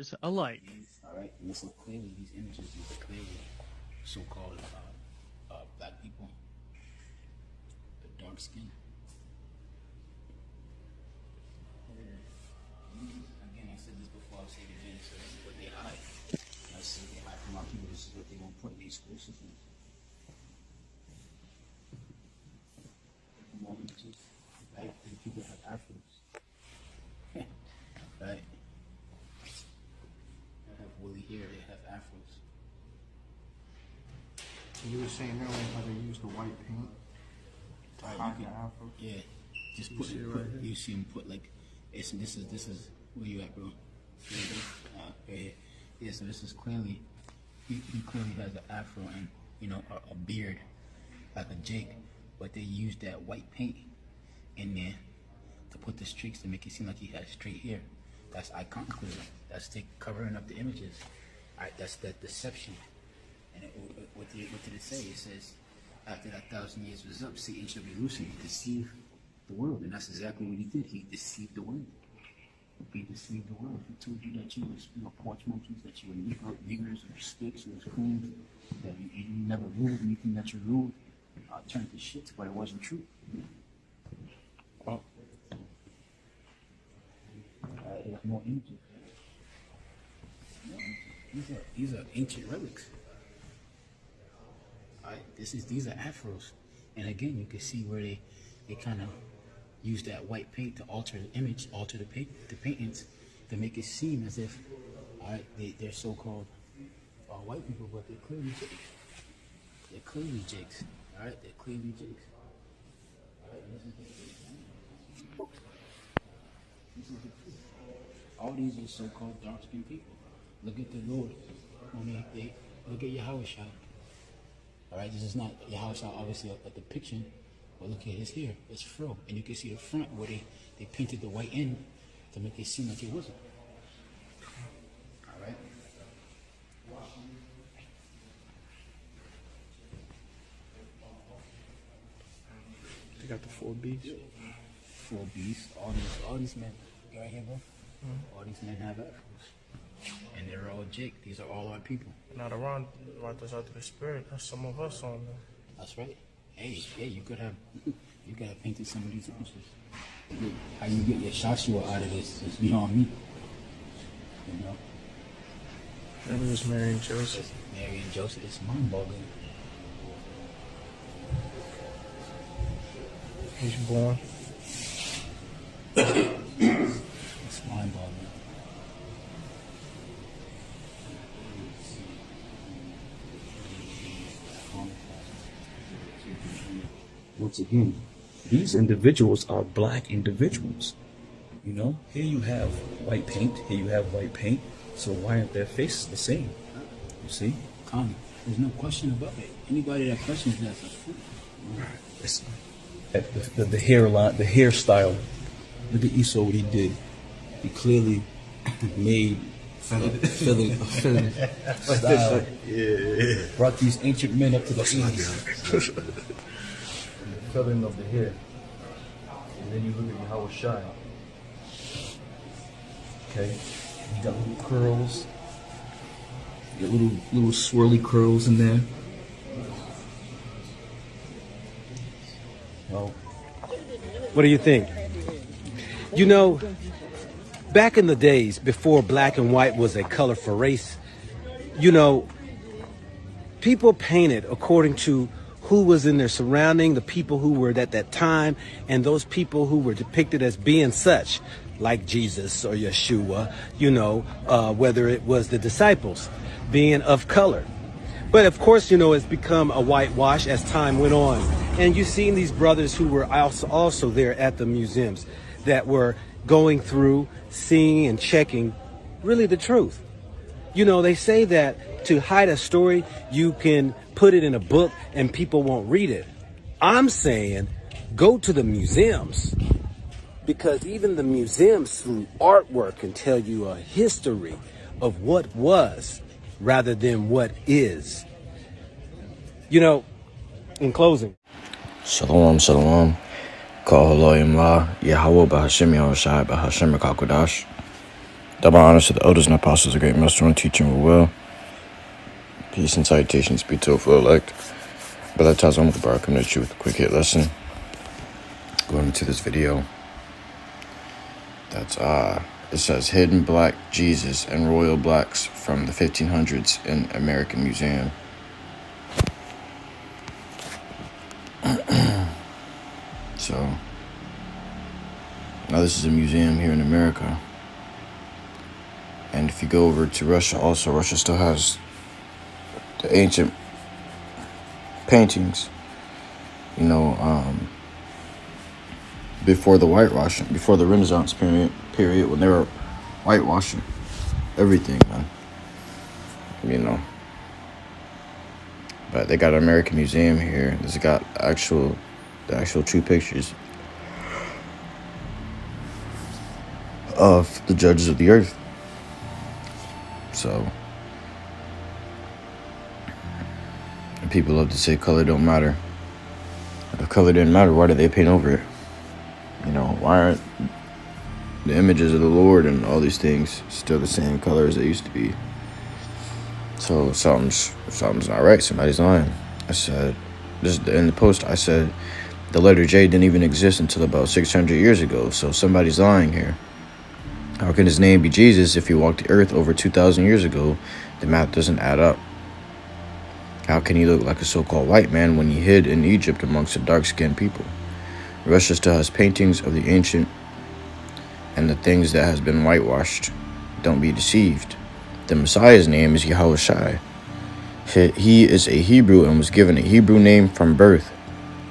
appears alike. All right, and this is clearly, these images, these are clearly so-called black people, the dark skin. Again, I said this before, I'll say it again, so this is what they hide. I said they hide from our people, this is what they won't put in these exclusive things. Right? The people have afros. Right? They have woolly hair, they have afros. You were saying earlier how they use the white paint to hide the afro? Yeah. Just put, you see him put like, this is, where you at, bro? Right here. Yeah, so this is clearly, he clearly has an afro and, you know, a beard, like a Jake, but they use that white paint in there to put the streaks to make it seem like he has straight hair. That's iconoclasm. That's covering up the images. All right, that's that deception. And what did it say? It says, after that 1,000 years was up, Satan shall be loosened to deceive the world. And that's exactly what he did. He deceived the world. He deceived the world. He told you that you were porch monkeys, that you were niggers or sticks or queens, that you never ruled, anything that you ruled turned to shit, but it wasn't true. Oh. There's more images. These are ancient relics. These are afros, and again, you can see where they kind of use that white paint to alter the image, alter the paintings to make it seem as if, they're so-called white people, but they're clearly Jakes. They're clearly Jakes. All right, they're clearly Jakes. All right, this is the truth. All these are so-called dark-skinned people. Look at the Lord. They look at YAHAWASHI. All right, this is not YAHAWASHI, obviously a depiction, but look at his hair. It's fro, and you can see the front where they painted the white end to make it seem like it wasn't. All right. They got the 4 beasts. 4 beasts. All these men. You right here, bro? All these men have afros. And they're all Jake. These are all our people. Not around us out to the spirit. That's some of us on there. That's right. Hey, you could have painted some of these images. How you get your Joshua out of this is beyond me. You know? Maybe it was Mary and Joseph. Mary and Joseph, it's mind-boggling. He's born. It's mind-boggling. Once again, these individuals are black individuals. You know, here you have white paint, here you have white paint. So why aren't their faces the same? You see? Connie, there's no question about it. Anybody that questions that's a fool. The hairline, the hairstyle. Look at Esau, what he did. He clearly made feathering style. Yeah. Brought these ancient men up to the 80s. Feathering of the hair. And then you look at YAHAWASHI. Okay? You got little curls. You got little swirly curls in there. Well, what do you think? You know, back in the days before black and white was a color for race, you know, people painted according to who was in their surrounding, the people who were at that time, and those people who were depicted as being such, like Jesus or Yeshua, you know, whether it was the disciples being of color. But of course, you know, it's become a whitewash as time went on. And you've seen these brothers who were also there at the museums that were going through, seeing and checking really the truth. You know, they say that to hide a story, you can put it in a book and people won't read it. I'm saying go to the museums, because even the museums through artwork can tell you a history of what was rather than what is. You know, in closing. Shalom, shalom. HALALYAM, YAHAWAH, BAHASHAM, YAHAWASHI, BAHASHAM, QADASH. Double honors to the elders and apostles, the great MILLSTONE teaching will. Peace and salutations be to for elect. Brother Tazom with the bar coming at you with a quick hit lesson. Going into this video. That's it says Hidden Black Jesus and Royal Blacks from the 1500s in American Museum. So now this is a museum here in America. And if you go over to Russia also, Russia still has the ancient paintings, you know, before the whitewashing, before the Renaissance period when they were whitewashing everything, man. You know. But they got an American Museum here. It's got the actual true pictures of the judges of the earth. So, and people love to say color don't matter. If color didn't matter, why did they paint over it? You know, why aren't the images of the Lord and all these things still the same color as they used to be? So something's not right. Somebody's lying. I said, this in the post, I said the letter J didn't even exist until about 600 years ago. So somebody's lying here. How can his name be Jesus if he walked the earth over 2,000 years ago? The math doesn't add up. How can he look like a so-called white man when he hid in Egypt amongst the dark-skinned people? Russia still has paintings of the ancient and the things that has been whitewashed. Don't be deceived. The Messiah's name is YAHAWASHI. He is a Hebrew and was given a Hebrew name from birth.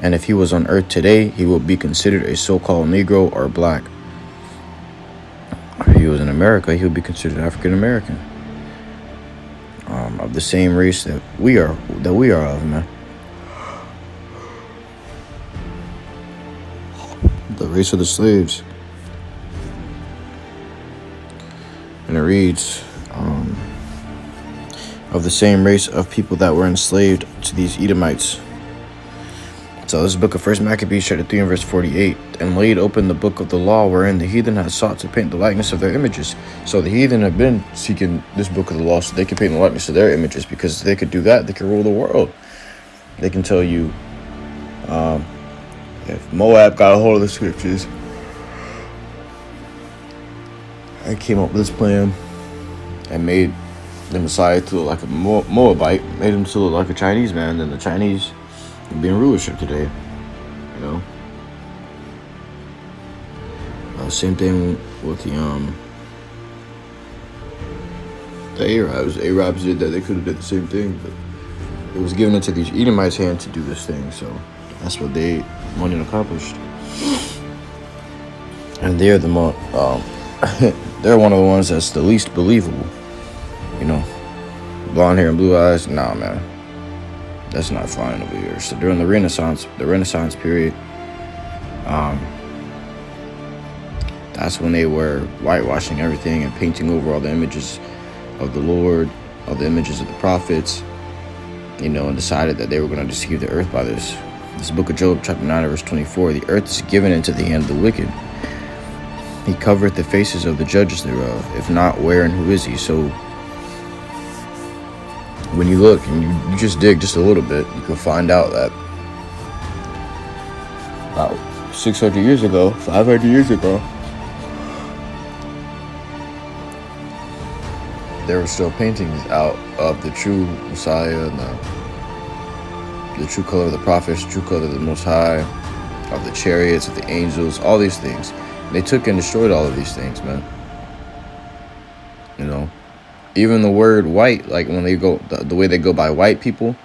And if he was on earth today, he would be considered a so-called Negro or black. If he was in America, he would be considered African American. Of the same race that we are of, man. The race of the slaves. And it reads, of the same race of people that were enslaved to these Edomites. So this is the book of 1 Maccabees chapter 3 and verse 48. And laid open the book of the law wherein the heathen had sought to paint the likeness of their images. So the heathen have been seeking this book of the law so they can paint the likeness of their images, because if they could do that, they could rule the world. They can tell you if Moab got a hold of the scriptures and came up with this plan and made the Messiah to look like a Moabite, made him to look like a Chinese man, then the Chinese would be in rulership today, you know. Same thing with the Arabs. The Arabs did that. They could have did the same thing, but it was given into these Edomites' hands to do this thing. So that's what they wanted accomplished. And they're the more they're one of the ones that's the least believable. You know, blonde hair and blue eyes. Nah, man, that's not flying over here. So during the Renaissance period, that's when they were whitewashing everything and painting over all the images of the Lord, all the images of the prophets, you know, and decided that they were going to deceive the earth by this. This book of Job, chapter 9, verse 24, the earth is given into the hand of the wicked. He covereth the faces of the judges thereof. If not, where and who is he? So when you look and you just dig just a little bit, you can find out that about 600 years ago, 500 years ago, there were still paintings out of the true Messiah and the true color of the prophets, the true color of the Most High, of the chariots, of the angels, all these things. They took and destroyed all of these things, man. You know, even the word white, like when they go, the way they go by white people,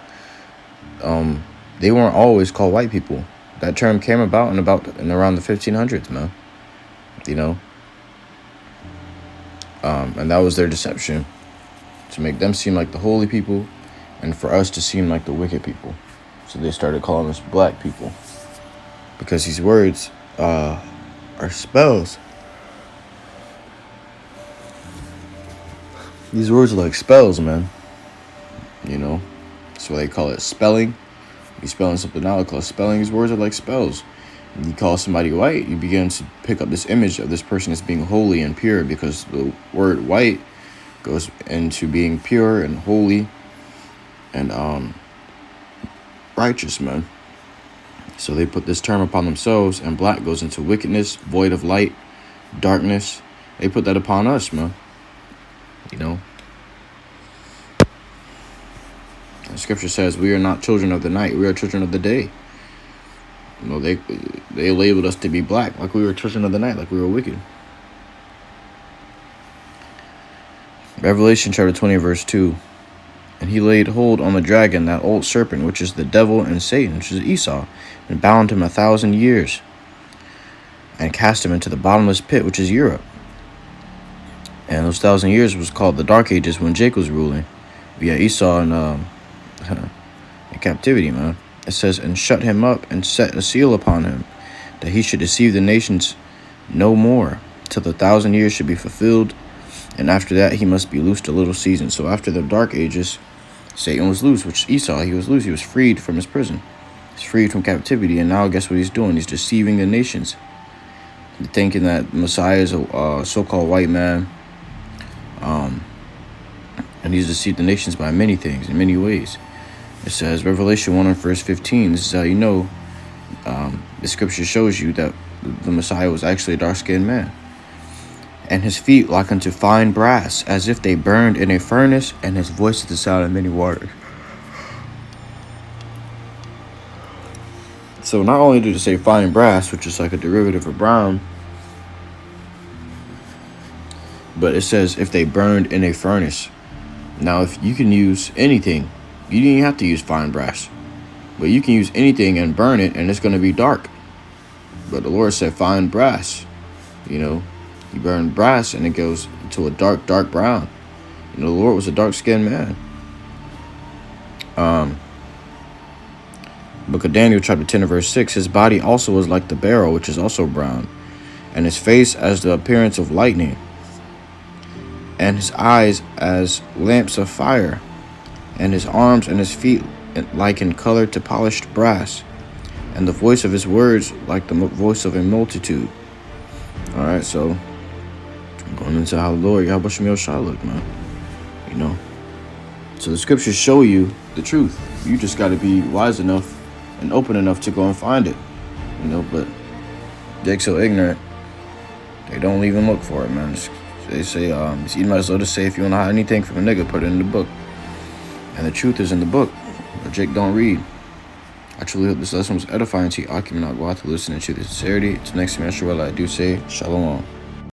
they weren't always called white people. That term came about in around the 1500s, man. You know, and that was their deception, to make them seem like the holy people and for us to seem like the wicked people. So they started calling us black people, because these words are spells. These words are like spells, man. You know, that's why they call it spelling. You spelling something out, they call it spelling. These words are like spells. you call somebody white, you begin to pick up this image of this person as being holy and pure, because the word white goes into being pure and holy and righteous, man. So they put this term upon themselves, and black goes into wickedness, void of light, darkness. They put that upon us, man. You know, the scripture says we are not children of the night, we are children of the day. You know, they labeled us to be black, like we were children of the night, like we were wicked. Revelation chapter 20, verse 2. And he laid hold on the dragon, that old serpent, which is the devil and Satan, which is Esau, and bound him 1,000 years, and cast him into the bottomless pit, which is Europe. And those 1,000 years was called the Dark Ages, when Jacob was ruling via Esau in captivity, man. It says, and shut him up and set a seal upon him, that he should deceive the nations no more, till the 1,000 years should be fulfilled. And after that, he must be loosed a little season. So after the Dark Ages, Satan was loose, which Esau, he was loose. He was freed from his prison. He's freed from captivity. And now guess what he's doing? He's deceiving the nations, thinking that Messiah is a so-called white man. And he's deceived the nations by many things, in many ways. It says, Revelation 1 and verse 15, this is how you know the scripture shows you that the Messiah was actually a dark-skinned man. And his feet like unto fine brass, as if they burned in a furnace, and his voice is the sound of many waters. So not only did it say fine brass, which is like a derivative of brown, but it says if they burned in a furnace. Now, if you can use anything, you didn't have to use fine brass, but you can use anything and burn it, and it's going to be dark. But the Lord said fine brass. You know, you burn brass, and it goes to a dark, dark brown. You know, the Lord was a dark-skinned man. Book of Daniel, chapter 10, verse 6. His body also was like the beryl, which is also brown, and his face as the appearance of lightning, and his eyes as lamps of fire, and his arms and his feet like in color to polished brass, and the voice of his words like the voice of a multitude. All right, so going into how the Lord YAHAWASHI look, man. You know, so the scriptures show you the truth. You just got to be wise enough and open enough to go and find it. You know, but they're so ignorant, they don't even look for it, man. They say, you might as well just say, if you want to hide anything from a nigga, put it in the book. And the truth is in the book, but Jake don't read. I truly hope this lesson was edifying to you. I cannot go out to listen to the sincerity. It's next semester, I do say, Shalom.